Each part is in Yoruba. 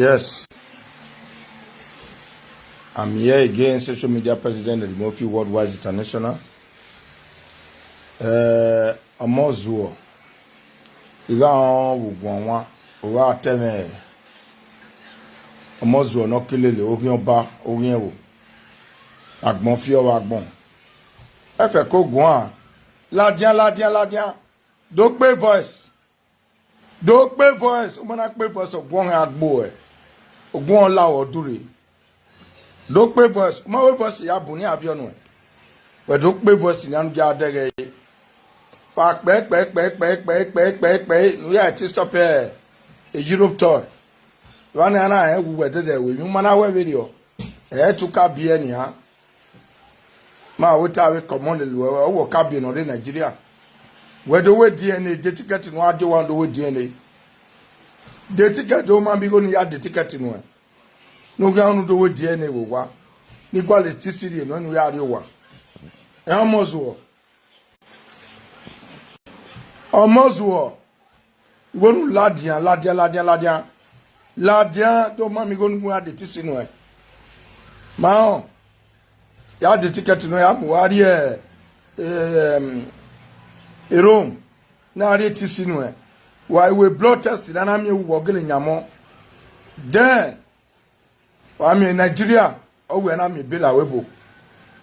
Yes, I'm here again, social media president of the Mofi Worldwide International. Omozuo. Iga wugwanwa, uwa teme. Omozuo no kilele, ogyen ba, ogyen wo. Agbon fio agbon. Efe ko gwan. Ladian. Dokpe voice. Umana kpe voice ogwan agbo e. Ogwan la odure. Dokpe voice. Umawe voice ya buni abionu e. We dokpe voice ni anu ja dege. Pak back. We are to stop here. A Europe toy. One and I will weather there with you. Man, video. I took a beer near. Ma, what are we commanded? Or cabin or in Nigeria? Where the way DNA, the ticket in what you want the way DNA. The ticket, don't man be going to add the ticket in one. No ground the way DNA will work. Equality city, and we are you one. Almost war. Omozuo. Wonu ladian. Ladian to mami gonu mu ade tisi no e. Ma ya de ticket no ya buari Rome na ade tisi no e. Why we blood test na na mi wo gele nyamo. Then wa mi Nigeria o we na mi bela webo.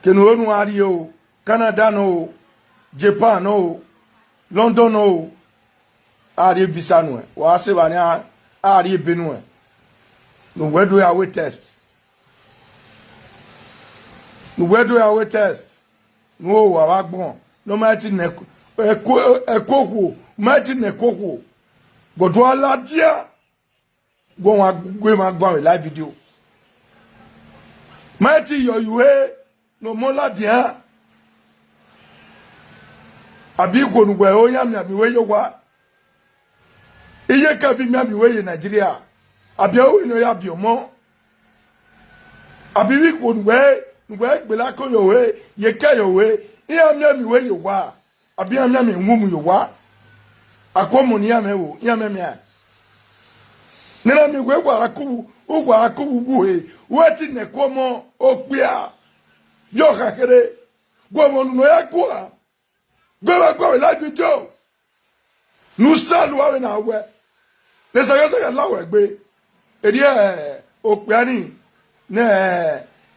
Kenu onu ari o, Canada no, Japan no, London no, ari visa no. Wa se ba ni ari benu. No where do we test? No where do we test? No wa gbon. No mati ne ekoku, mati ne koku. Godo ala dia. Gon wa gbe ma gbon live video. Mati yo yuwe no mola dia. Abi ko nu gbe o yam yam we yo wa. Iye ka bi mi am we Nigeria. Abi o no ya bi omo. Abi wi ko nu gbe la ko yo we, ye ka yo we. Iye am we yo wa. Abi am yam nwum yo wa. Akomu ni am wo, yam me a. Nina mi gwe gwa aku bu he. Weti ne komo okpia. Yo kakere. Gwa mo no ya kwa. Gwa la video. Nu salu awe na we. Le so ya lawe gbe. Edi okpia ni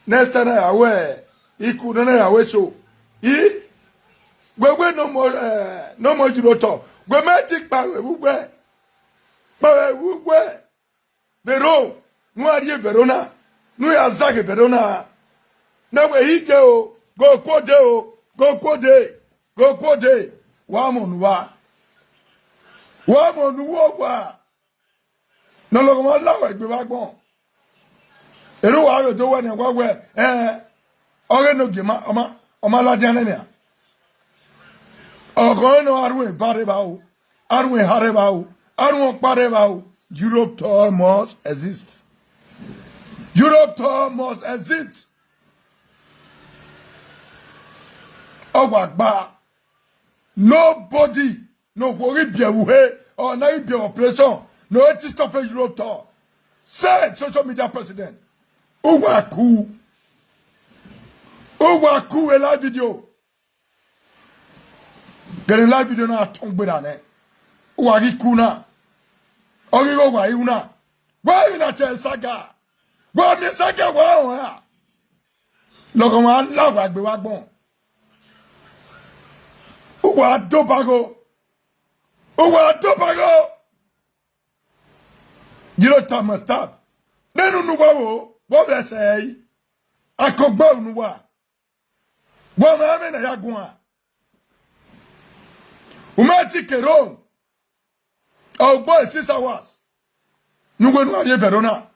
next time awe iku no na awe so. Yi gbegbe no mo juro to. Gwe magic pawe wugbe. Pawe wugbe. Vero, nu ariye Verona. Nu ya zage Verona. Na we hije o. Go kode. Wa mo nuwa wa. No lo mo lawo egbe wa gbon. Eru wa re do wa ni gwagwe. Ore no gima oma la dian ni a. Ogo no arwe bare ba o. Arwe hare ba o. Arwe pare ba o. Europe tour must exist. Ogba. Nobody, no worry be away or na be operation. No to stop a Europe tour. Say social media president. Uwaku a live video. Getting live video na tongbe da ne. Uwari kuna. Origo wa iuna. Wa ina che saga. Wa mi saga wa o. Logo wa lawa gbe wa gbon. Uwa dobago. Jiro time stop. Nenu nuwa wo. Wo be say. Akogba nuwa. Wo ma me na ya gun. Umati kero. Oh boy, 6 hours. Nu go nu ari Verona.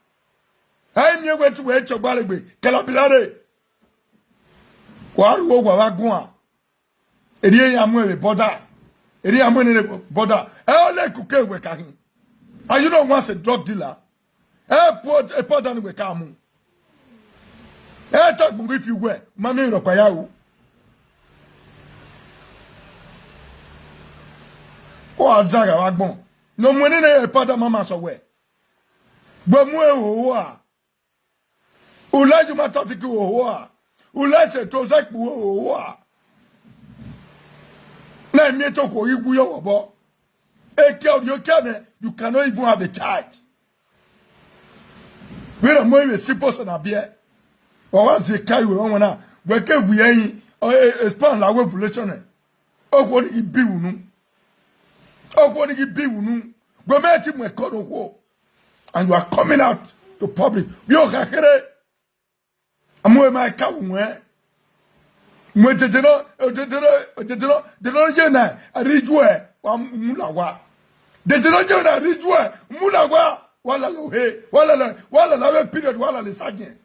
Ai mi egwe tu we chogbalegbe. Kelabilare. Wa ruwo wa gun a. Eri ya mu e border. Eri ya mu ne border. E ole kuke we ka hin. And you don't want a drug dealer. Put a pot on we ka mu. Talk if you were. Mami ro pa ya wo. O azaga wa gbon. No money na e pada mama so we. Gbemwe owa. Ulaji matafiki owa. Ulaje tozak owa. Na mieto ko igu yo obo. You cannot even have a charge. We don't know if it's na beer. Or what's the carry on now? We can't be any expand la population. Oh, what it be unu? Oh, what it be unu? We met him with code of war. And you are coming out to public. You are here. I'm with my cow. When they don't know, I read where Mulawa. They don't know, I read where Mulawa. Wala lohe, wala la period, wala le sagien.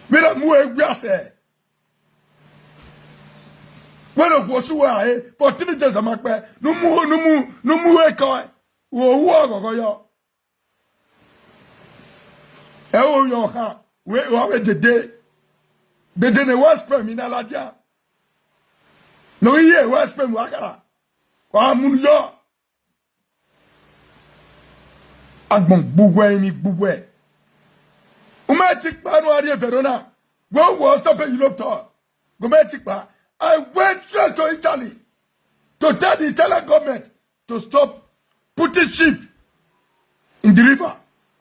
Mira moué biase. Bueno kosuwa for 3 days amakpe. No mu eko. Wo gogo e o yo ha. We have the day. The day ne was pem in aladia. No ye was pem wakara. Wa mun yo. Agbon bugwe mi bugwe. Umatic panu ari Verona. Go was stop in Europe to. Gomatic pa. I went straight to Italy to tell the Italian government to stop putting sheep in the river,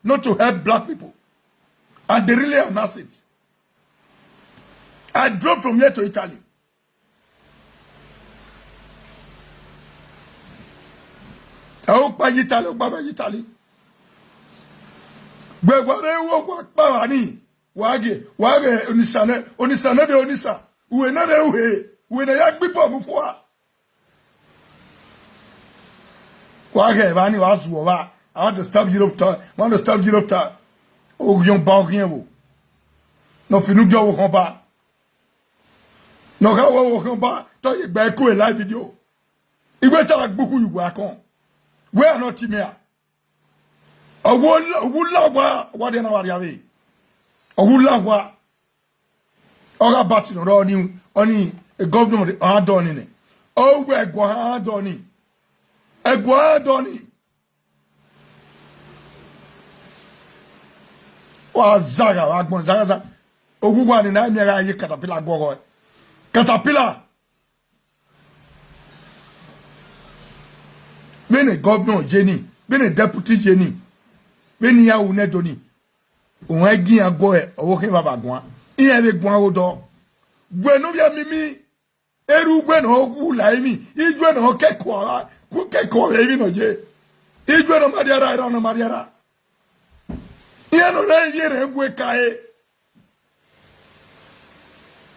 not to help black people. And they really announced it. I drove from here to Italy. I hope by Italy. But what Bawani, Wage, Onisane de Onisa, who are not away, when a young people move for. Wage, Vani was over. I want to stop Europe. Oh, young Balkan. No, if you go home back. No, how will back to back to a live video. It went like Buku you work on. We are not here. A wool lava, what in our yave? A wool lava. Or a batting or only a government are done in it. Oh, we're Guadoni. A Guadoni. Or Zaga, Agmon Zaga. Oh, who one in Amira Caterpillar Gogo. Caterpillar. When a governor Jenny, when a deputy Jenny. When you are unedoni, Unagi a goe, or walking about Ian a guado. Buenovia mimi, Eru Bueno, who lie me, Idwen or Kekwa, Kukeko, even or J. Idwen or Mariara, on a Mariara. Ian or Ranger and Wekae.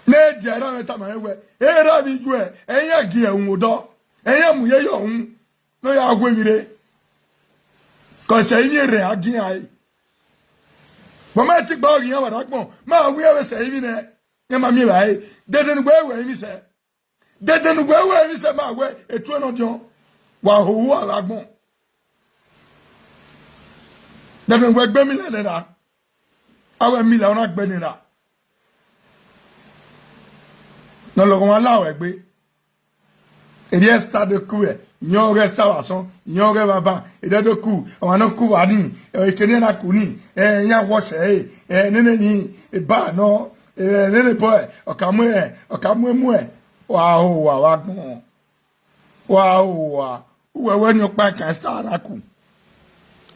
Ned Jarametamewe, Era Vidue, and Yagia Umudo, and Yamuya, no Yagwemire. Because I hear again. But my tick bag, you know, ma, we have a saving it. Mammy, I didn't wear where he said. Didn't wear where he said, my way, a 20 John. While who are Agmon? Never work Bemila. Our Mila not Benina. No longer allow it, be. And yes, start the queer. Yon restauration, yon revaba, et de coup, on a coup à ni, et Kenyan a kuni, et yan wash, et neneni, et ba, non, et nene boy, o kamwe, wow, when your back can start a coup.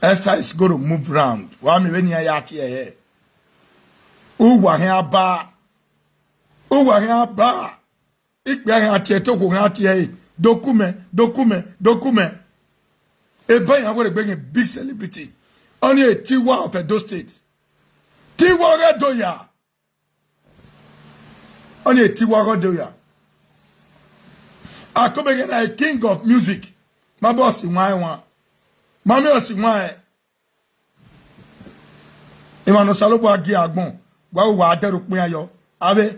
Esther is going to move round. Why me when you are here? Uwa here ba, ik ben here to go out here. Document. A boy, I'm going to bring a big celebrity. Only a Tiwa of Edo State. Tiwa Redoya. Only a Tiwa Redoya. I come again a king of music. My boss in my one. My boss in my. Imano Salobo Agi Agbon. Wa Aderu Piayo. Ave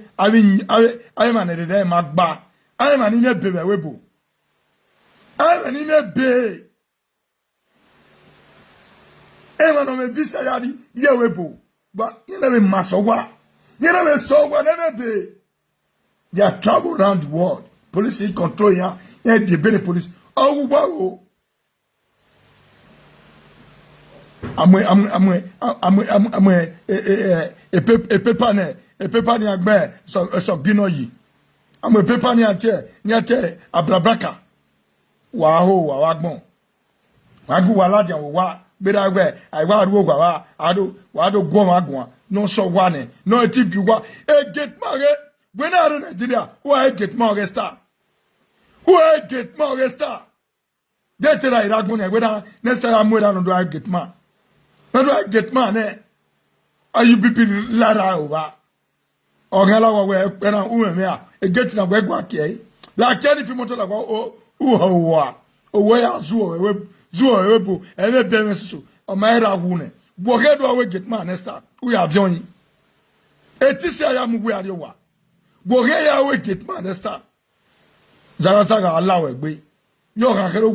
man de Magba. I am an in a baby webo. I'm an in a bay. I'm on a visa yadi, yewebo. But you never masowa. You never saw one ever bay. They are travel around the world. Police control ya. Yeah, the police. Oh, wow. amwe e paper ne agbe so gino yi amwe paper ne ate abrabaka wa ho wa wagbon wagu wala dia wa bera agbe ai wa ru ogwa wa do gwo wagbon no so wa ne no ti fi wa e get mare we na ro Nigeria who e get mare star who e get mare star de te la iragbon ne we na next time amwe da no do get man. How do I get man eh? Are you people lara over? Or gala when I'm woman a get na web work eh? Like any people like oh where zoo and a business or my woman. What do I get man Esther? We are joining. It is I am where you are. What I get man Esther? Zarataga allow a way. You're a hero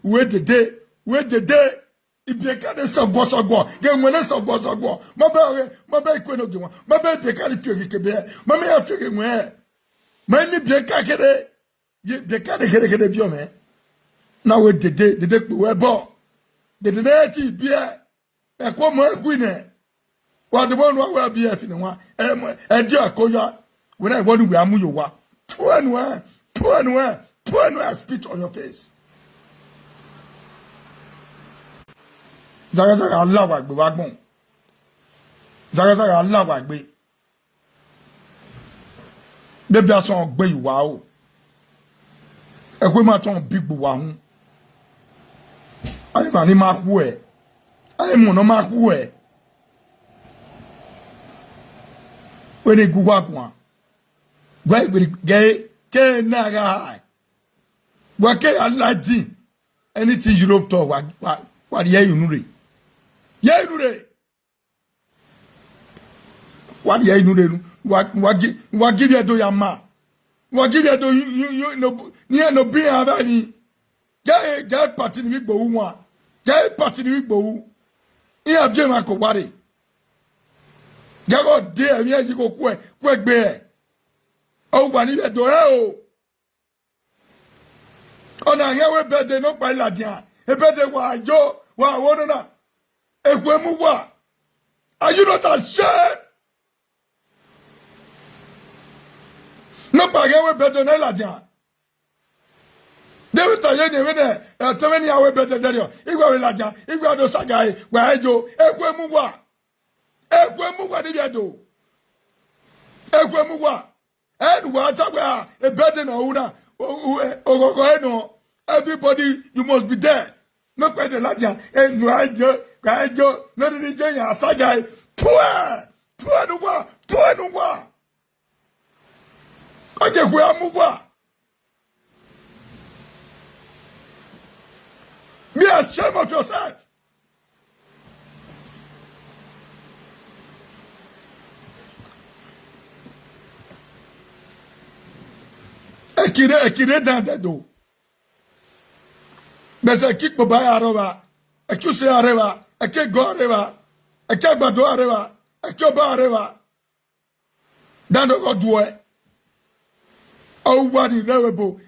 wait the day. Ibieka de sabosagwa ge nwele sabosagwa mabe kweno gwa mabe bieka de fiori kebe mame ya fiori nwe mani bieka kede bieka de kede biome na we dede pe we bo dede ti bia e ko mo ekwine wa de bonu wa bia fi ne wa e di akoya we na wonu we amuyo wa I spit on your face. Zaga Allah wa gbe wagbon. Zaga Allah wa gbe. Bebi aso gbe iwa o. E kwe ma ton big bu wa hun. Ai ma ni ma ku e. Ai mo no ma ku e. We ni gu wa kwa. Gwa ge ke na ga hai. Wa ke Allah di. Anything Europe to wa ye yunure. Yainure. What yainure? What give you to your ma? What give you to you no near no be avani? Gay party ni bo one. Gay party ni bo. Iya jema ko wari. Gago de ya ji ko kwe gbe. O wa ni do o. Ona yewe bede no pa iladian. E bede wa jo wa wonona. Are you not ashamed? No bagay better than Ladia. They will tell you, tell me how better than you. If you are Ladia, if you are the Sagai, where I do, Equemua, did you do? Equemua, and what a better than Una, everybody, you must be there. No better Ladia, and Gajo, no ni jenya Sagai, Pua no wa. Oje kwe amugwa. Be ashamed of yourself. Ekire dan do. Bese kik bo ba aroba. Ekuse areba. Eke go areba, eke gbado areba, eke ba areba. Dando go duwe. O wadi lewebo.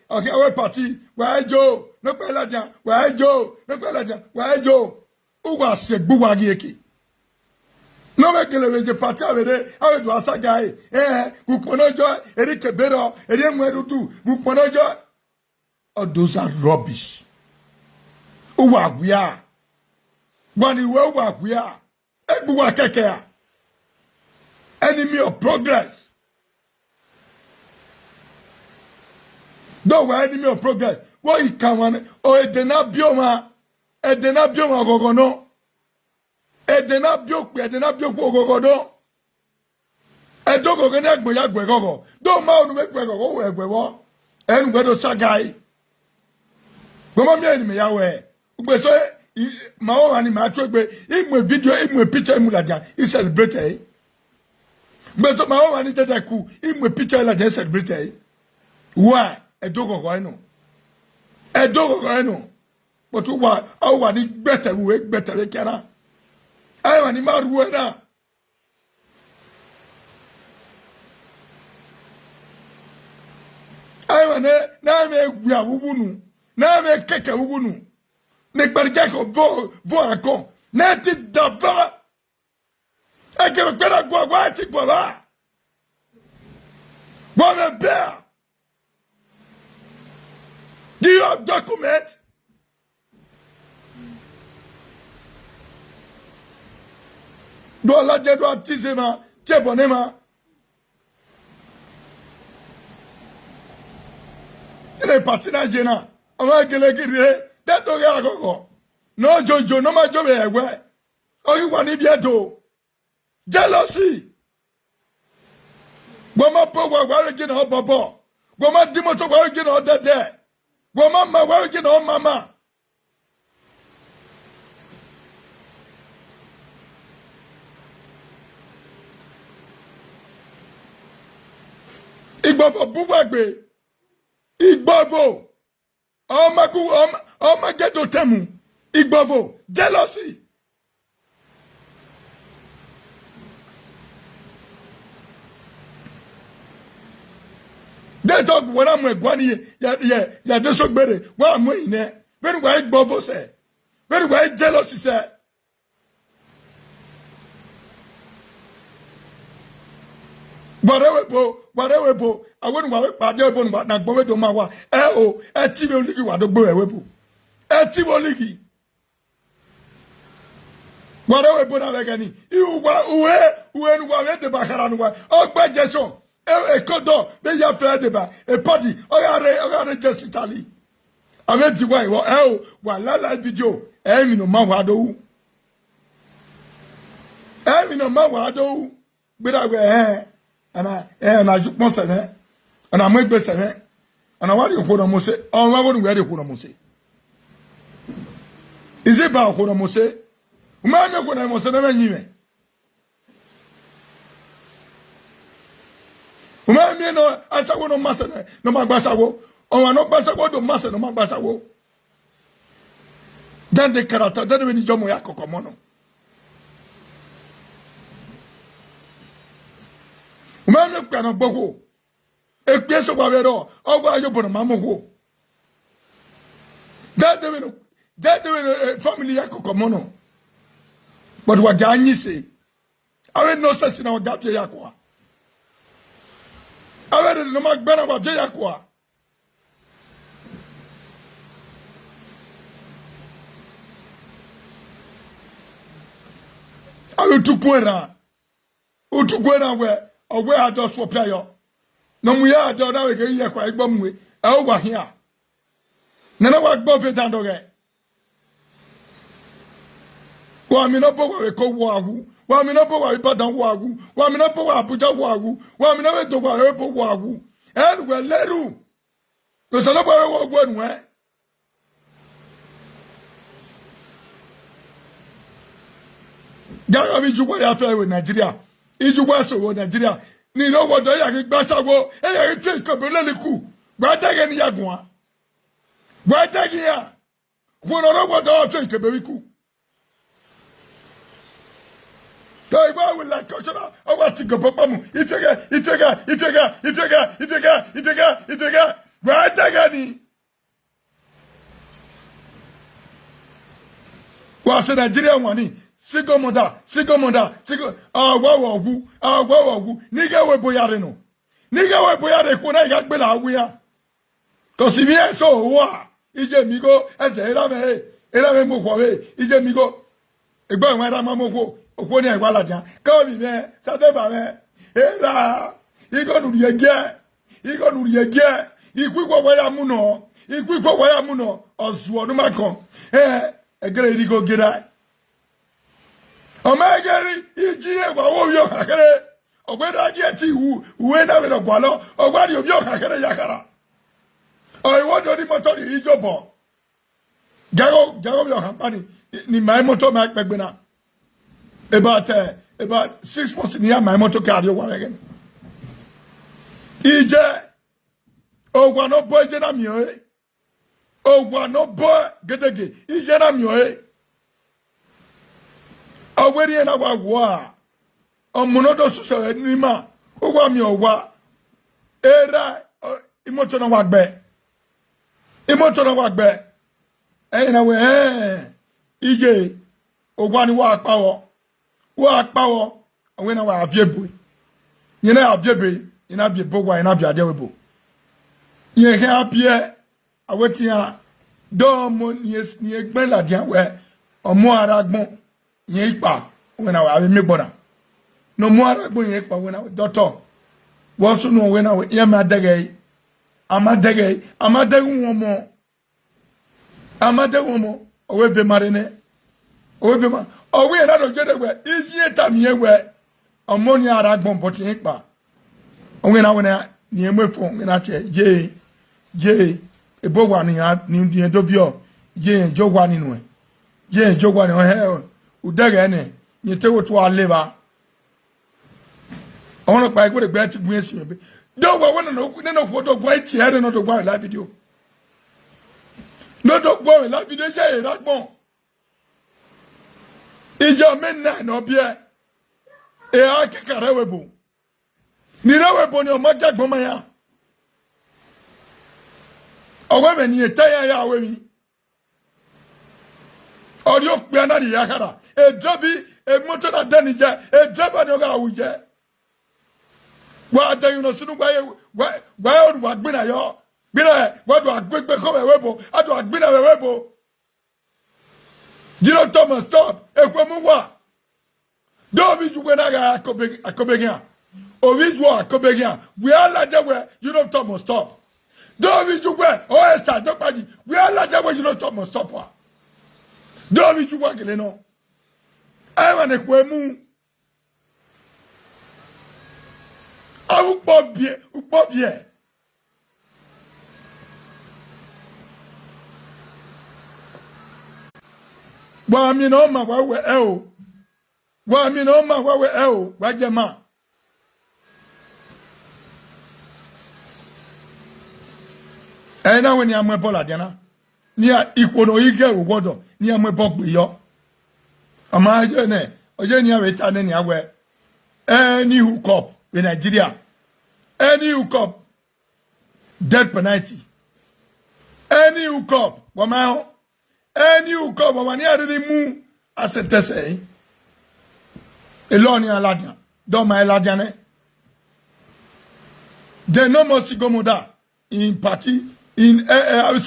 Okay, we party. Where Joe? No pelaja. Where Joe? No pelaja. Where Joe? Uwa se buwa gieki. No me kele je party avede. Awe do asagai. Buponojo. Erike bero. Eri mwerutu. Buponojo. Oh, those are rubbish. Uwa guya. Wani we are Ebuwa keke. Enemy of progress. Don't we're enemy of progress. What you can want? Oh, edena bioma gogono. Edena biok gogono. Edogo gene agboya gwegogo. Don't ma onu make gwegogo we gwewo. En gwedo sagai. Goma mi enemy yawe. Ugbe so Mao and my igwe video, igwe picture muladia, he celebrated. But Mao and it cool, igwe picture like they celebrated. Why? A dog of Rhino. A dog of Rhino. But what? Oh, what is better, work better, they cannot. I want him out word now. I want now me Wunu. Now me Keke Wunu. Ne kparika ko vo akon. Ne ti dava. E ke kwera gwa ti gwa. Gwa bear. Do you have document? Do la je do atizema, che bonema. Ele patina jena. Ama gele gire, that do ya gogo. No jojo, no ma jobe egwe. O you want to jealousy. Goma po wa gina bobo. Goma dimoto wa gina dede. Goma ma wa gina mama. Igbofo bubagbe. Igbofo. Oma geto temu. Igbofo. Jealousy. They talk when I'm with one year. Yeah, they so better. Well, I'm in there. Very why Igbofo say. Very why jealousy say. Whatever bo, I wouldn't want to party upon what not go to Mawa. Oh, a TV ligi what the boy webu. A TV ligi. Whatever put out again. You when the Bacaranwa, oh, by Jason, a condo, they have fed a party, or just Italy. I went to why, oh, while la video, no Mawado. No Mawado, but I wear. And I took most of it, and I make better, and I want you to mose. Oh, I wouldn't ready for mose. Is it about what I must say? Mamma, when I was never knew me. Mamma, no, I shall no master, no my basago, or no basago to master, no my basago. Then the character, then when you join Moyako Comono. Mamma cannot boho. A piece of Bavero, or why you put a mamma. That the family Yakomono. But what Gani say? I read no sense in our Gapia Yakwa. I read no Mark Benna of Jayakwa. I will to Guera where. Or where I just for player. No, we are done now again. You're quite bomb with over here. None of what both it under it. Well, me no power a co wagu. Well, me no power a button wagu. Well, me no power a put a wagu. Well, me no to wear a wagu. And well, let you. Because I know where I walk one way. Gaga me you what after with Nigeria. Iju waso wo Nigeria ni no wo do ya ki gbasawo e ya ki face ko be le ku gba dege ni yagun gba dege ya wo no wo do face ko be ku do igba we like culture o wa ti go papa mu itega gba dege ni wa se Nigeria wani Sigomonda, wawu, niga we boyare no. Niga we boyare kuna yakbe la awia. Cause if you so wa, ije migo, era me mo we, ije migo. Egba wa ra mamo ko, okwo ni egwa laja. Ka mi me, sa de ba me. Era, igo nu ye, ikwo wa ya mu no, ozuo no makon. Egere irigo gira. Omegeri iji egwa wo yo kakere ogbeda ji eti uwe na we gwalo ogwadi obi o kakere yakara o iwo do ni motor ijobo jago yo kampani ni my motor ma pegbe na about 6 months ni my motor car yo wa again ije ogwa no boy je na mi o ogwa no boy gedege ije na mi o aweri na wa omunodo so ni ma ogwa mi owa era imoto na wa gbe na we ije ogwani wa pawo we na wa aviebu nyina aviebe nyina aviebo wa nyina aviadewebo ye he apie awetia do mo ni egben ladian we omo aragbon yen ipa we na wa megbona no mo aragbon yen ipa we na doctor wo so no we na we ye ma dege amadege womo owe be marine owe be ma owe na do jede we iye tamie we omo ni aragbon botin ipa owe na we na ni emefo we na che je ebogwa ni dobio je jogwa ni nu je jogwa ni he udege ni ni tewo to aleba ono pa igwe gbe ti gun esi ebe dogwa wona no foto gwa ti ere no dogwa la video no dogwa la video je iragbon ijo menna no bie e a kekare webo ni rewebo ni o ma jagbon ma ya owe me ni etaya ya awewi ori o pe anari ya kara e drobi e moto na dani je e droba ni o ga awuje wa da you no sunu gwa o wa gbina yo gbina wa do agbegbe ko be webo ado agbina we webo Dino Thomas stop e ko mu wa do bi ju na ga akobegia o wi ju akobegia we ala je we you don't Thomas stop David Jugwe, oh, Esther, don't body. We are like that way you don't talk more stop. David Jugwe, no. I want a quemu. I will bob ye. Well, I mean, oh, my, where we're Well, I mean, oh, my, where we're where your ma. Ena we ni amwe bola diana ni ikono ige ugodo ni amwe bogbe yo ama je ne oje ni awe ta ne ni awe any hook up in Nigeria any hook up death penalty any hook up wama any hook up wama ni adede mu asetese eloni aladian do ma eladian ne de no mo sigomoda in party in a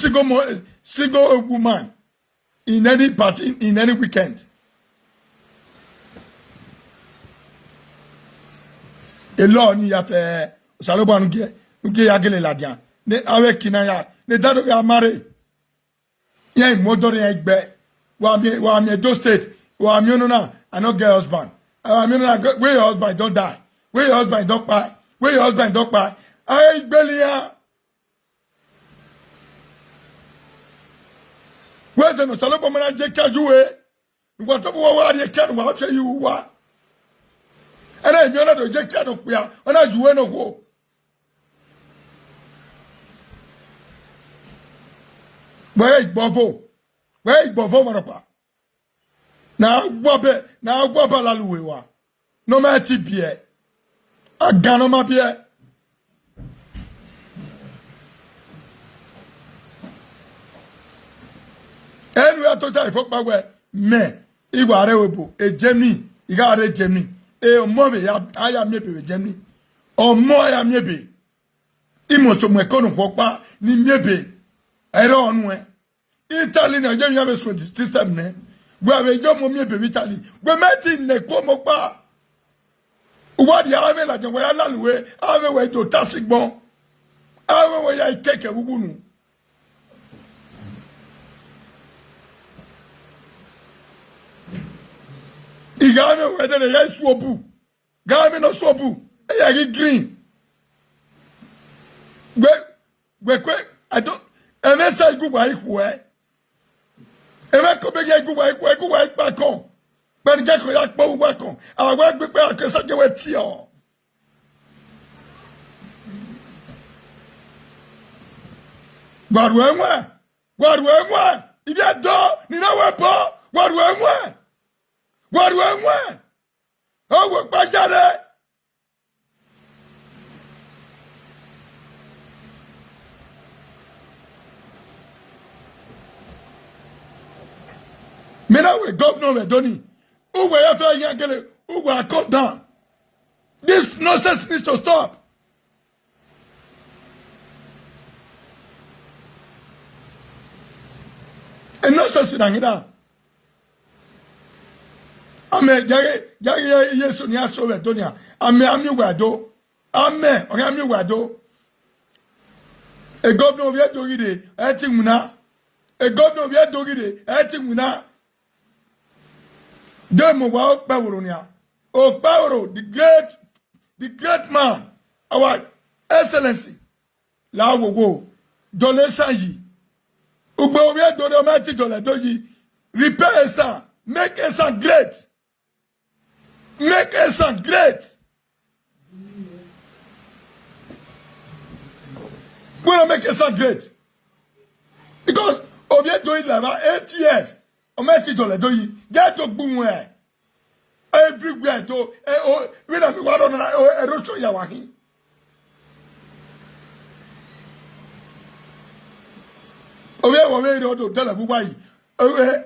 single woman in any party in any weekend. A law ni ya fe salobo nge ya gele ladian ne awe kinaya ne dado ya mare ya modore egbe wa mi do state wa mi onuna I no get husband I mean where your husband don't die where your husband don't buy where your husband don't buy I gbelia. Where's the Salobo man Jeka Jue? What are you can watch you? And I'm not a Jeka of Pia, and I do no war. Where is Bobo? Where is Bobo Marapa? Now, Bobbe, now Bobba Laluwa. No matter Pierre. A ganoma Pierre. And we are totally for power. Me, Iware Webo, a Germany, Igare Germany, a mommy, I am maybe with Germany, or more I am maybe. Imoto Mekono Popa, ni maybe. I don't know. Italy, and you have a system, ne? Where we go, maybe Italy. We met in the Comopa. What you have like a way, I have a way to Tassig Bon. I have a way I take a Wugunu. Igame whether they are swobu. Game no swobu. They green. I don't. And that's a good wife. Where? And I come again, good wife back on. But get like bow back on. I work back because I go at you. God, where? God, where? If you door, you know where, Paul? God, where? What went? Oh, work by that. Mena we governor we doni. Who we have to yangele? Who we are cut down? This nonsense needs to stop. And nonsense in Angida. Amen. Jage Yesu ni aso we donia. Amen. Ami wado. Amen. Oya ami wado. A governor we dogide. Eti muna. A governor we dogide. Eti muna. Demo wa okpaworonia. Okpaworo, the great man, our excellency. La wo dole sanji. Ugbo we dole mati dole doji. Repair esa. Make esa great. Make esa great. We will make esa great. Because Obie doing like 8 years. Ometi dole doji. Get to boom everywhere to we na mi wado na erocho ya wahi. Owe we do dele buwa yi.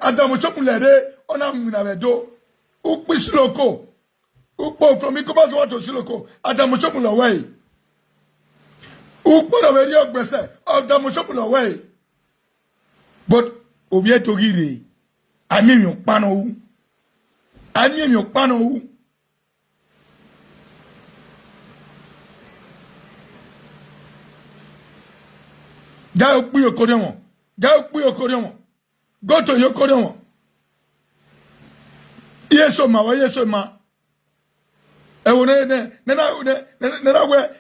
Adamu chopulere ona muna wedo. Ukpi siloko. Ukpo from ikoba to wato siloko. Adamu chopula we. Ukpo na we ri ogbese. Adamu chopula we. But Obie to gire. Ani mi opano. Ani mi opano. Ga ukpi okoremo. Ga ukpi okoremo. Go to your Korean. Yes, ma, yes, ma. I will never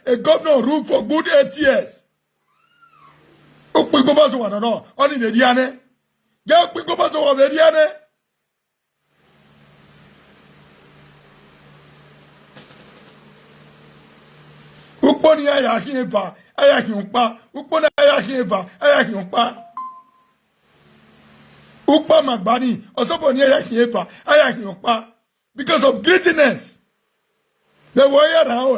a governor rule for good 8 years. We go back to one or no, only the Diane. Yeah, we go back to one the Diane. Uponi ayakiva, ayakiumpa, upona ayakiva, ayakiumpa. Ukpa magbani, osopo ni ayakiva, ayakiumpa. Because of greediness. The warrior now,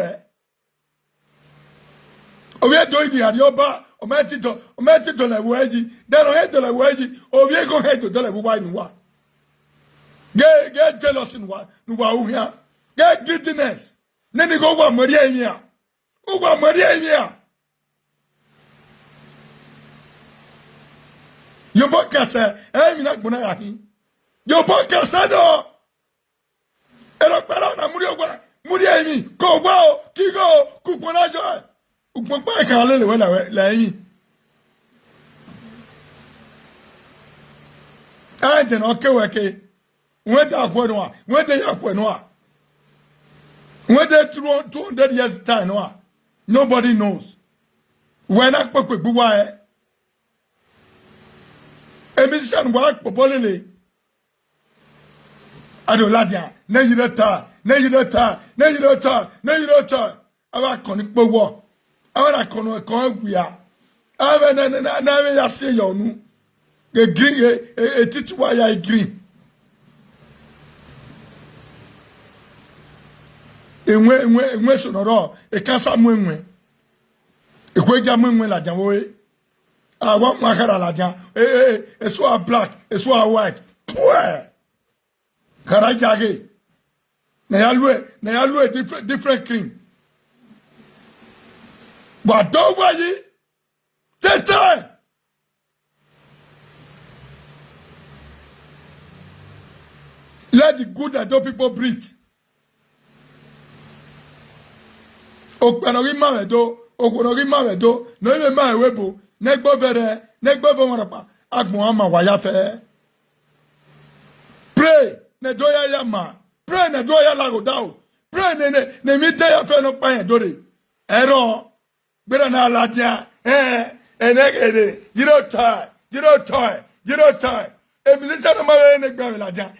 Owe doing the adioba, ometi to la weji, then on to la weji, Owe go head to the wine one. Get jealous in one, Nuwa, get greediness. Then you go one Maria here. Uwa Maria here. Your podcast, I'm not going to have your podcast, no. Elopera, Murio. Muriemi, go wow, Kigo, Kuponajo, Ukmapa Kale, lay. I did not go okay. When that one, when they have when they 200 years time, nobody knows. When I spoke with Buwae, a mission work for Bolile. Adoladia, Nejirata. Our conic war. Our conic we are. Our never say you. A green, a teach why I green. When should not all a cancer moon. A quick jamming la jamway. I want my hair la jam. A swab black, a swab white. Poor. Karajage. Na yalwe different cream. But don't worry. Take time. Let the good that those people breathe. Okpanori maredo, okonori maredo, no ile ma ewebo, negbo verapa, agbon ama wayafe. Pray, ne doya yama. Pray ne doya lagodao. Pray ne mite ya fe no pa yen dore. Ero, bera na aladia, enegede, jiro toy. Ebilisha na mawe ne gba ladia.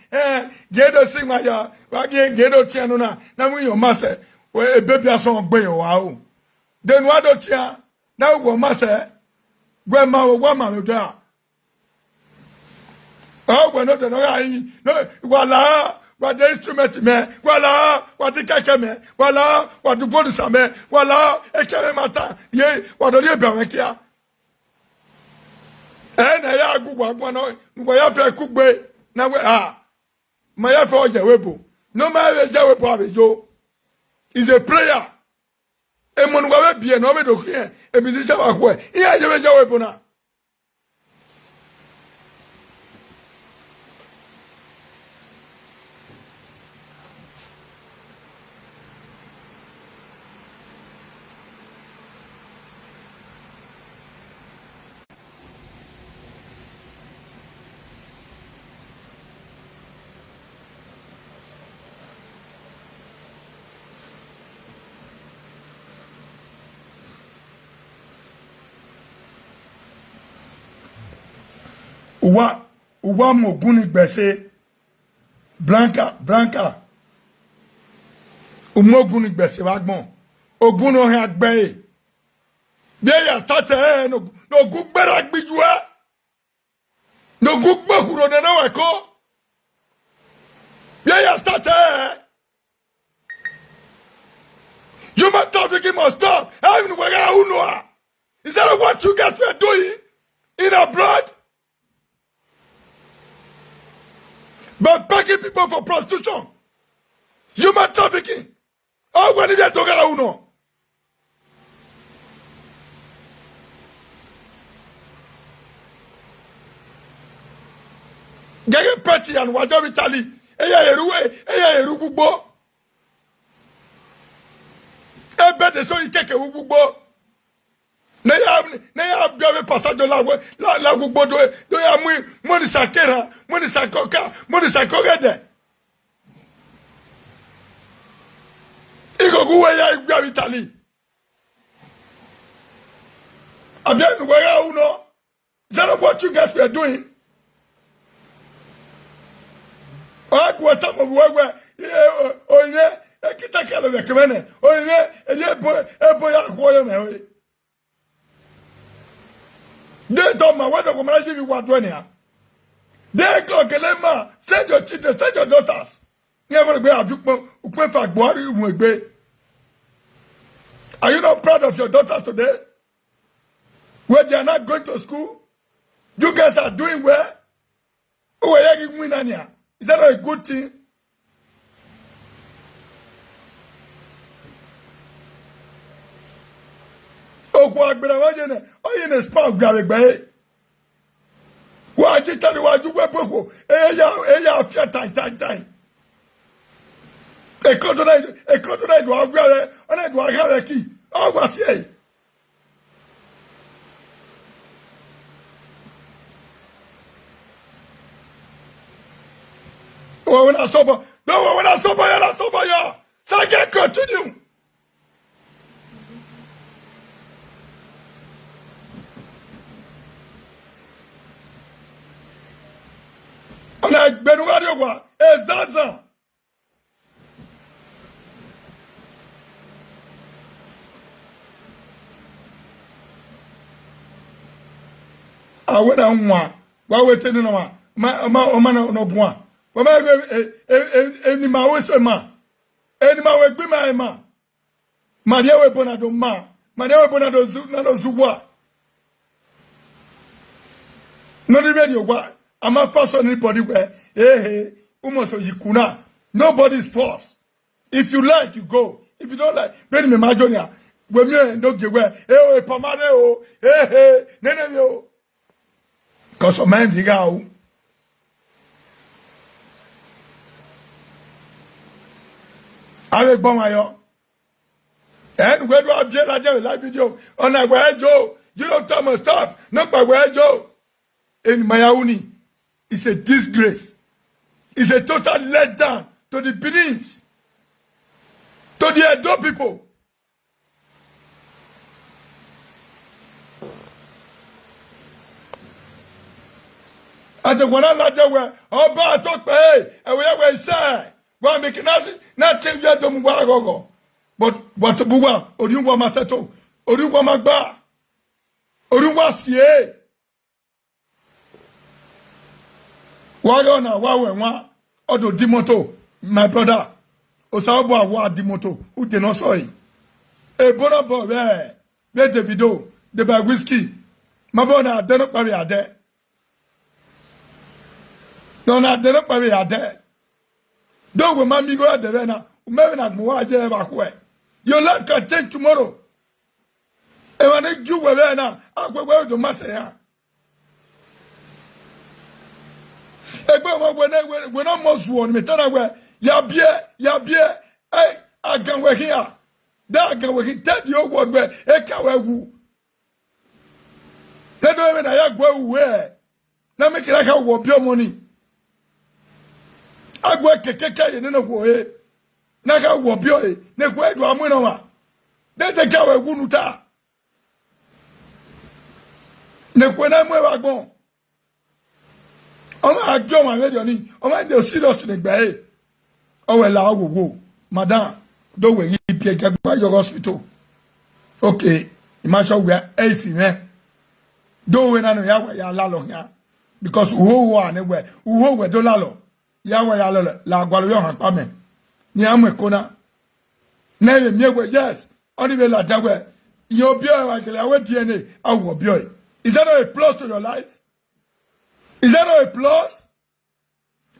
Gedo singwa ya, wa gedo tianu na mu yo mase. We baby aso gbe yo wa o. Den wa do tia, na wo mase. Gbe ma wo wa ma do a. Oh, we no de no ayi. No, wala. What the instrument me, voilà, what the keke me, voilà, what the police me, voilà, et kere mata, ye, what the liebe wekia. Na ya gugwa gwa no, ya fe kugbe, na we my for jawebo no my jawebo abejo is a prayer emonu wa be bie na o be do here e bi se wa ko e ya jawebo na Uwa moguni gbese Blanca umoguni gbese wagbon ogun no he agbe bi ya start no gugbera gbijuwa no gugbe huro na we ko bi ya start human trafficking must stop. Even where you know is that what you guys were doing in abroad? But begging people for prostitution, human trafficking. Oh, when did they talk about uno? Gege petty and wajo vitali. Eya erugbo. Ebe de so ikeke ugbo. Ne ya biawe passage la gugbo do ya mu ni sakera, mu ni sakoka, mu ni sakogede. Iko guwe ya biawe Italy. Again, where you know? Is that what you guys were doing? What some of where oh yeah, kita kala de kemene. Oh yeah, boy akwoyo me. They don't know what the woman give you what when here. They go Kelema, send your children, send your daughters. Never be a ukwe fact boy. Are you not proud of your daughters today? Where they are not going to school? You guys are doing well? Who are you winning here? Is that not a good thing? Oh, in a spark, Gary. Why did you tell you what you were before? Time. A continent will grab and I do have a key. Oh, what's it? Oh, when I sober, no, when I sober, yeah. So I can't continue. Like Benuadio, Zaza. I went on one. Why we telling no man no one. But any ma we say ma. Any ma we be ma. Maria we bonado ma. Maria we bonado zuwa. No the radio what? I'm not forced on anybody where, so you kuna. Nobody's forced. If you like, you go. If you don't like, bring me my junior. When you don't get where, pamade, nene, because of man, digao. I will bomb my own. And where do I jail? I just like video. On that where Joe, you don't tell me stop. Not by where Joe. In Mayauni. It's a disgrace. It's a total letdown to the Benin's, to the Edo people. And the one I like that way, oh, but I talk, hey, and we have say, well, make not change your dom wago. But what to Buwa, or you want Masato, or you want Magba, or you want CA. Wawe Odo Dimoto, my brother. Osabo wa Dimoto, who did not saw it. A bonobo, where the video, the bag whiskey. My brother, they don't carry there. No, na de no pa we ade. Do we mami go ade na. Maybe na mo wa je ba ko e. Your life can change tomorrow. E wa ne ju we na agbegbe do ma se ya. Egbe we no mo zu on me tana we ya bie eh agan we here. Da agan we ted yo word we e ka we wu. Te do me na ya gwa wu e. Na me kira ka wo bi money. Agwa kekeke ye ne wo e. Na ka wo bi o e. Ne kwa do amu no wa. De te ka we wu nu ta. Ne kwa na mu e wa gbon. Oma agyo ma radio ni. Oma de serious ne gba e. O we la wo madam do we yi pie gba your hospital. Okay, imagine we are efi me. Do we na no ya we ya la lo ya. Because uho wa ne we do la lo. Ya we ya lo la agwalo yo han pa me. Ni amu ekona. Na ye mi we yes. Only we la da we. Yo bi o wa kele awe DNA awo bi o. Is that not a plus to your life? Is that not a plus?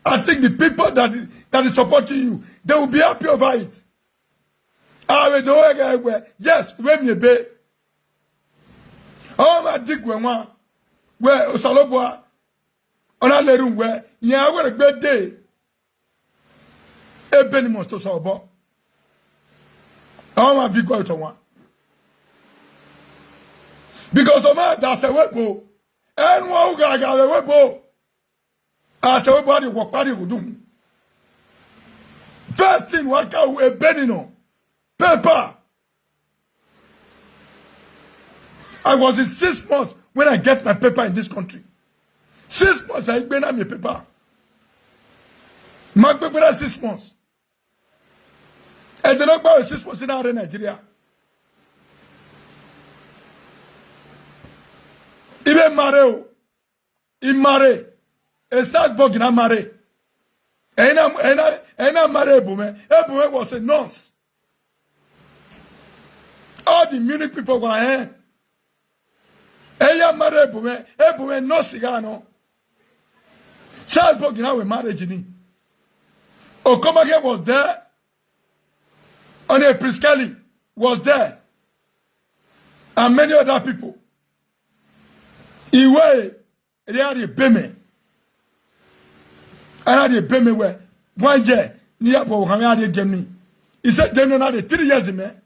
I think the people that is supporting you, they will be happy over it. Yes, when you be. Oh, my dick, when one, where Osaloboa, on a little where, yeah, what a great day. A penny must to sober. Oh, my big one. Because of that, that's a weapon. And one who got a weapon. As everybody what party will do. First thing, work out a benino. Paper. I was in 6 months when I get my paper in this country. 6 months, I been on my paper. My paper is 6 months. I did not buy 6 months in Nigeria. Even Mareo. In Mare. A sad bug in a Mare. And Mare Bume. Ebume was a nonce. All the Munich people were here. Eya Mare Bume. Ebume no cigano. Salzburg in our marriage. Okomage was there. And Priscali was there. And many other people. Iwe, they had a payment. And had a payment where 1 year, near Bohamia Germany. He said, they know 3 years, man.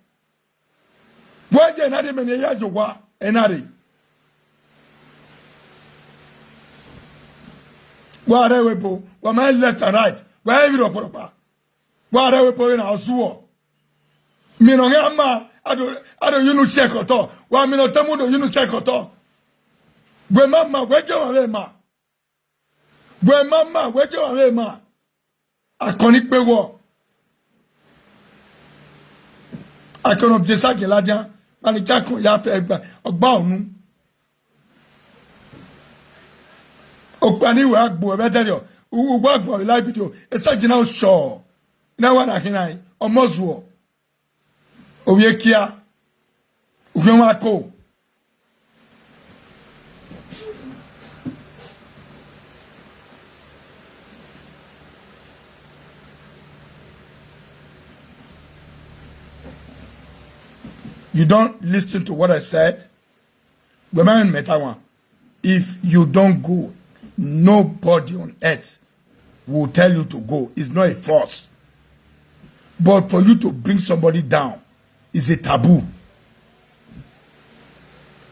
1 year, not many years of war, and Harry. Whatever, what my left and right, wherever you proper. Whatever, in our zoo. Minogama, I don't you know check at all. Why me not tell you know check at all. Where mama, where you are, ma? Where mama, where you are, ma? I can't be war. I cannot be sacked, Ladia, and the jack will have a bound. Okani work, boy, better who work for live video. It's like now, sure. Now, one I can almost war. Oyekia, Ugumako. You don't listen to what I said. If you don't go, nobody on earth will tell you to go. It's not a force. But for you to bring somebody down is a taboo.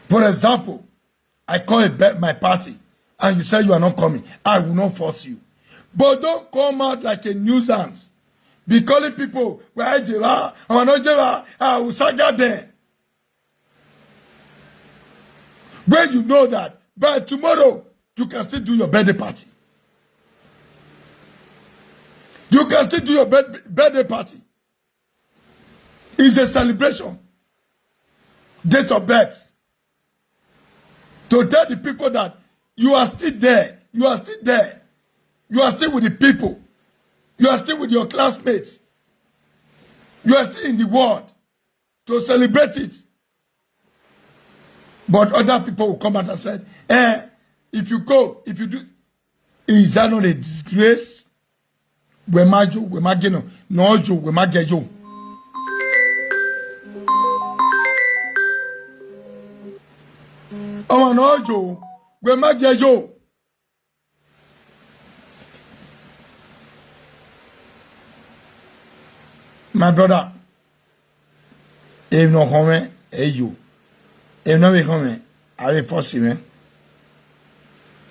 For example, I call it my party and you say you are not coming. I will not force you. But don't come out like a nuisance. Be calling people, where you are, or not you are, I will saga them. When you know that, by tomorrow, you can still do your birthday party. You can still do your birthday party. It's a celebration. Date of birth. To tell the people that you are still there. You are still there. You are still with the people. You are still with your classmates. You are still in the world. To celebrate it. But other people will come out and say, if you go, if Is that not a disgrace? We majo, we mageno, no jo, we magejo. Oh no jo, we magejo. My brother, if no comment, you. If no be comment, I will force him.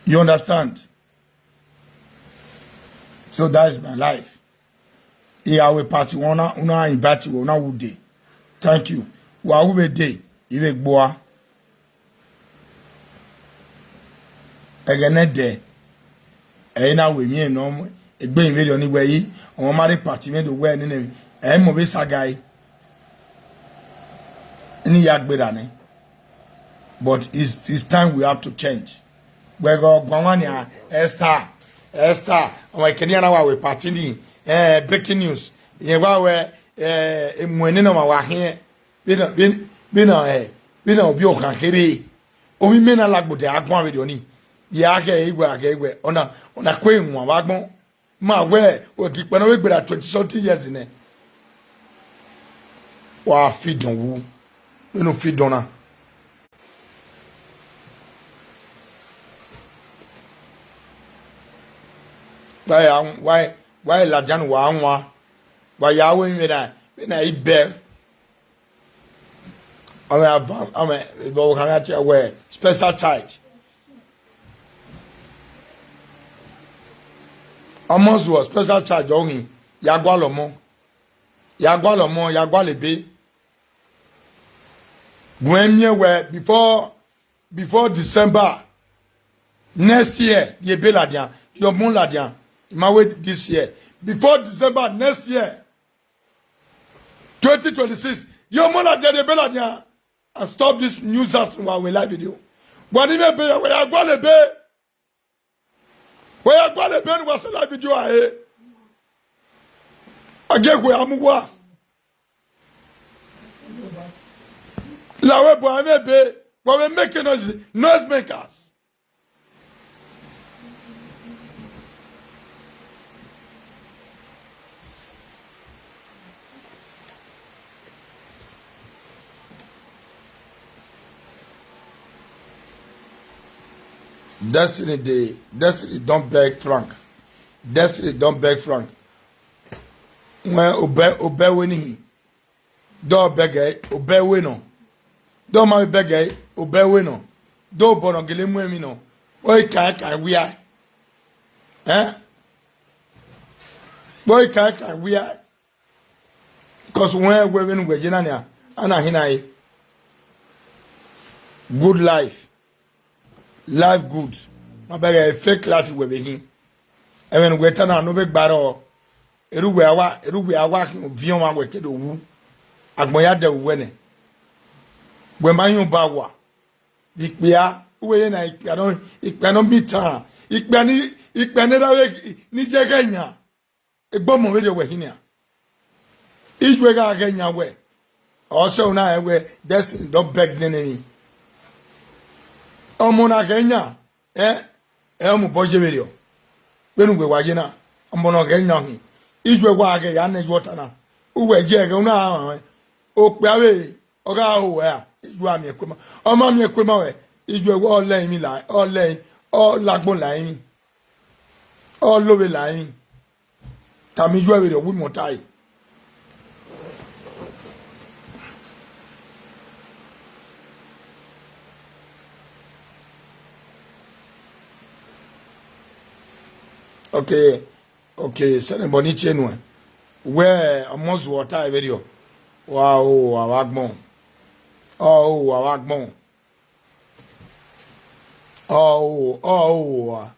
You understand? So that is my life. Here I will party una invite you una would day. Thank you. Wa will be day. Ibe boa. Again there. Na we me no egbe video ni we yi. On marry party me do we ni mo be sagai. Ni yagbera ni. But it's time we have to change. We go gwanya Esther, we Kenya na we party ni breaking news. Ye wa we emwene no ma wa he. Bi na obi o kan kere. O mi me na lagbo de agbon video ni. Ye ake igwe ona ko enwa wa gbon. Ma we o ki pe na we gbera 20 something years ne. Wa feed on wu. We no feed on na. Why la jan wa anwa why ya we me na ibe I'm go kan ati we special child almost was special child ohin ya gwa lomo ya gwa lebe when we before December next year ye be ladian your mon ladian. My way this year. Before December next year, 2026, your mother did a bella and stop this news out while we live video. But even be where I go to be. Where I go to be was a live video. I get where I'm going. La way boy may be what we making us noise makers. Destiny don't beg Frank. Destiny don't beg Frank. When obey winning. Don't beg obey winno. Don't my beg obey winno. Don't bono gilimu mi no. Boy can we are. Boy can we are. Because when we win with Jenania, Anna Hinai. Good life. Life good. My beg fake life we be him. And when we turn on no big battle, eruwe awa vion wa we kedo wu. Agboya de wene. We ma yun ba wa. Ikpia we na ikpia no bitan. Ikpia ne da we ni je Kenya. Egbo mo we de we hinia. Ijwe ga Kenya we. Also na we destiny don't beg neneni. Omona Kenya, mu boje video. Benu gwe waje na, omona Kenya hi. Ijwe wa ke ya ne jota na. Uwe je ke una o pe awe, o ga o we a, ijwe ami ekwema. Omo mi ekwema we, ijwe wa o le mi la, o lagbon la mi. O lowe la mi. Tami ijwe video wi mo tai. Okay, send a bonny chain one. Where almost water video. Wow, Awagbon. Oh, Awagbon. Oh.